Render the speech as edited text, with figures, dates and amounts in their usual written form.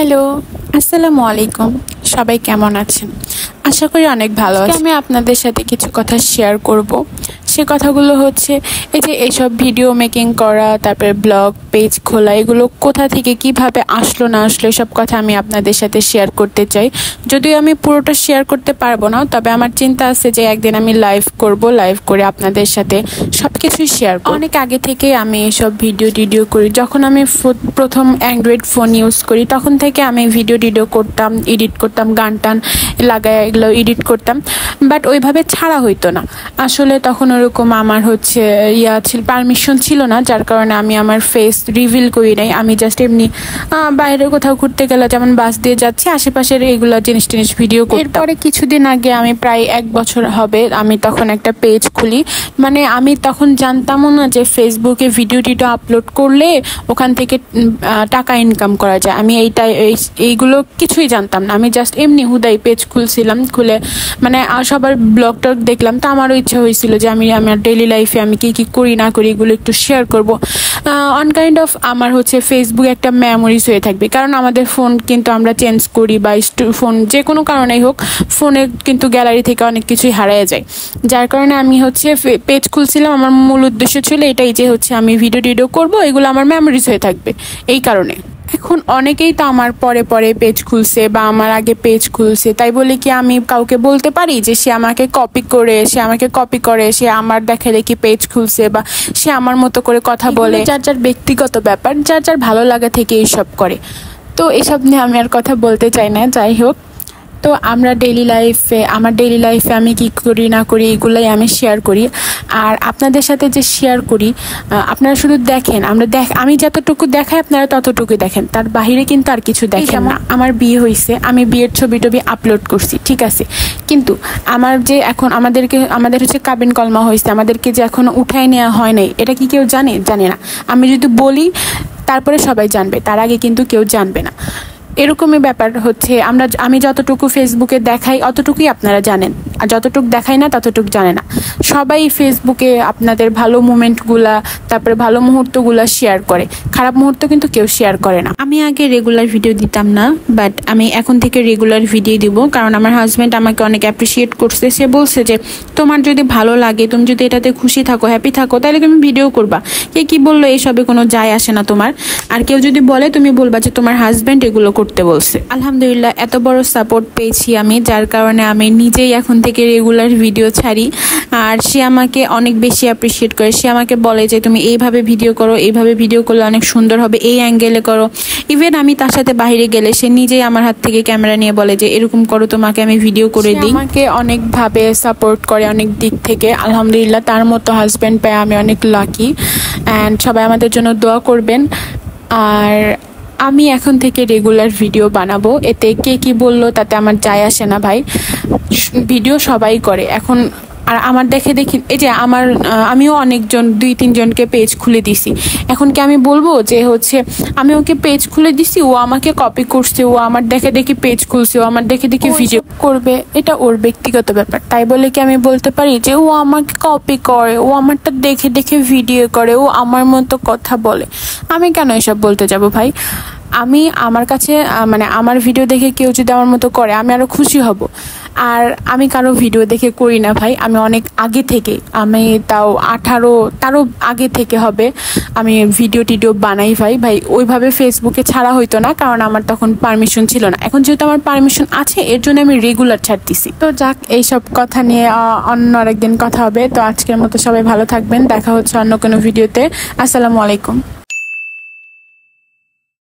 Hello, আসসালামু আলাইকুম। সবাই কেমন আছেন? আশা করি অনেক ভালো আছেন। আমি আপনাদের সাথে কিছু কথা শেয়ার করব। সে কথাগুলো হচ্ছে এই যে এইসব ভিডিও মেকিং করা, তারপরে ব্লগ পেজ খোলা, এগুলো কোথা থেকে কিভাবে আসলো না আসলো এসব কথা আমি আপনাদের সাথে শেয়ার করতে চাই। যদিও আমি পুরোটা শেয়ার করতে পারবো না, তবে আমার চিন্তা আছে যে একদিন আমি লাইভ করব, লাইভ করে আপনাদের সাথে সব কিছুই শেয়ার করব। অনেক আগে থেকে আমি এইসব ভিডিও করি। যখন আমি প্রথম অ্যান্ড্রয়েড ফোন ইউজ করি তখন থেকে আমি ভিডিও করতাম, এডিট করতাম, গান টান লাগায় এগুলো এডিট করতাম, বাট ওইভাবে ছাড়া হইতো না। আসলে তখন ওরকম আমার হচ্ছে পারমিশন ছিল না, যার কারণে আমি আমার ফেস রিভিল করি নাই। আমি জাস্ট এমনি বাইরে কোথাও ঘুরতে গেলে, যেমন বাস দিয়ে যাচ্ছি, আশেপাশের এইগুলো জিনিস ভিডিও করতাম। এরপরে কিছুদিন আগে, আমি প্রায় 1 বছর হবে, আমি তখন একটা পেজ খুলি। মানে আমি তখন জানতামও না যে ফেসবুকে ভিডিও আপলোড করলে ওখান থেকে টাকা ইনকাম করা যায়। আমি এইগুলো কিছুই জানতাম না। আমি জাস্ট এমনি হুদাই পেজ খুলছিলাম, খুলে মানে সবার ব্লগ টক দেখলাম, তো আমারও ইচ্ছা হয়েছিল যে আমি আমার ডেইলি লাইফে আমি কি করি না করি এগুলো একটু শেয়ার করব। অন কাইন্ড অফ আমার হচ্ছে ফেসবুক একটা মেমোরিজ হয়ে থাকবে, কারণ আমাদের ফোন কিন্তু আমরা চেঞ্জ করি, বা ফোন যে কোনো কারণেই হোক, ফোনে কিন্তু গ্যালারি থেকে অনেক কিছুই হারিয়ে যায়। যার কারণে আমি হচ্ছে পেজ খুলছিলাম। আমার মূল উদ্দেশ্য ছিল এটাই যে হচ্ছে আমি ভিডিও করব, এগুলো আমার মেমোরিজ হয়ে থাকবে এই কারণে। এখন অনেকেই তো আমার পরে পেজ খুলছে বা আমার আগে পেজ খুলছে, তাই বলে কি আমি কাউকে বলতে পারি যে সে আমাকে কপি করে সে আমার দেখি পেজ খুলছে, বা সে আমার মতো করে কথা বলে? যার ব্যক্তিগত ব্যাপার, যার ভালো লাগা থেকে এইসব করে। তো এসব নিয়ে আমি আর কথা বলতে চাই না। যাই হোক, তো আমার ডেইলি লাইফে আমি কি করি না করি এগুলাই আমি শেয়ার করি। আর আপনাদের সাথে যে শেয়ার করি, আপনারা শুধু দেখেন, আমি যতটুকু দেখাই আপনারা ততটুকুই দেখেন, তার বাহিরে কিন্তু আর কিছু দেখেন না। আমার বিয়ে হয়েছে, আমি বিয়ের ছবি আপলোড করছি, ঠিক আছে, কিন্তু আমার যে এখন আমাদের হচ্ছে কাবিন কলমা হয়েছে, আমাদেরকে যে এখন উঠায় নেওয়া হয় নাই, এটা কি কেউ জানে না। আমি যদি বলি তারপরে সবাই জানবে, তার আগে কিন্তু কেউ জানবে না। এরকমই ব্যাপার হচ্ছে, আমি যতটুকু ফেসবুকে দেখাই অতটুকুই আপনারা জানেন, আর যতটুকু দেখাই না ততটুকু জানে না। সবাই ফেসবুকে আপনাদের ভালো মুমেন্টগুলা, তারপরে ভালো মুহূর্তগুলা শেয়ার করে, খারাপ মুহূর্ত কিন্তু কেউ শেয়ার করে না। আমি আগে রেগুলার ভিডিও দিতাম না, বাট আমি এখন থেকে রেগুলার ভিডিও দিব, কারণ আমার হাজব্যান্ড আমাকে অনেক অ্যাপ্রিসিয়েট করছে। সে বলছে যে তোমার যদি ভালো লাগে, তুমি যদি এটাতে খুশি থাকো, হ্যাপি থাকো, তাহলে তুমি ভিডিও করবা। কে কি বললো এইসবে কোনো যায় আসে না তোমার। আর কেউ যদি বলে, তুমি বলবা যে তোমার হাজব্যান্ড এগুলো করতে বলছে। আলহামদুলিল্লাহ, এত বড় সাপোর্ট পেয়েছি আমি, যার কারণে আমি নিজেই এখন থেকে রেগুলার ভিডিও ছাড়ি। আর সে আমাকে অনেক বেশি অ্যাপ্রিসিয়েট করে। সে আমাকে বলে যে তুমি এইভাবে ভিডিও করো, এইভাবে ভিডিও করলে অনেক সুন্দর হবে, এই অ্যাঙ্গেলে করো। ইভেন আমি তার সাথে বাইরে গেলে সে নিজেই আমার হাত থেকে ক্যামেরা নিয়ে বলে যে এরকম করো, তোমাকে আমি ভিডিও করে দিই। আমাকে অনেকভাবে সাপোর্ট করে, অনেক দিক থেকে। আলহামদুলিল্লাহ, তার মতো হাজব্যান্ড পেয়ে আমি অনেক লাকি। অ্যান্ড সবাই আমাদের জন্য দোয়া করবেন। আর আমি এখন থেকে রেগুলার ভিডিও বানাবো, এতে কে কি বললো তাতে আমার যায় আসে না ভাই। ভিডিও সবাই করে এখন। আর আমার দেখে এই যে আমিও অনেকজন 2-3 জনকে পেজ খুলে দিছি। এখন কি আমি বলবো যে হচ্ছে আমি ওকে পেজ খুলে দিছি, ও আমাকে কপি করছে, ও আমার দেখে পেজ খুলছে, ও আমার দেখে ভিডিও করবে? এটা ওর ব্যক্তিগত ব্যাপার। তাই বলে কি আমি বলতে পারি যে ও আমাকে কপি করে, ও আমারটা দেখে ভিডিও করে, ও আমার মতো কথা বলে? আমি কেন এসব বলতে যাব ভাই? আমার কাছে আমার ভিডিও দেখে কেউ যদি আমার মতো করে, আমি আরো খুশি হব। আর আমি কারো ভিডিও দেখে করি না ভাই। আমি অনেক আগে থেকে, আমি তাও 18 তারও আগে থেকে হবে আমি ভিডিও বানাই ভাই। ওইভাবে ফেসবুকে ছাড়া হইতো না, কারণ আমার তখন পারমিশন ছিল না। এখন যেহেতু আমার পারমিশন আছে, এর জন্য আমি রেগুলার ছাড়তেছি। তো যাক, এইসব কথা নিয়ে অন্য আরেকদিন কথা হবে। তো আজকের মতো সবাই ভালো থাকবেন, দেখা হচ্ছে অন্য কোনো ভিডিওতে। আসসালামু আলাইকুম।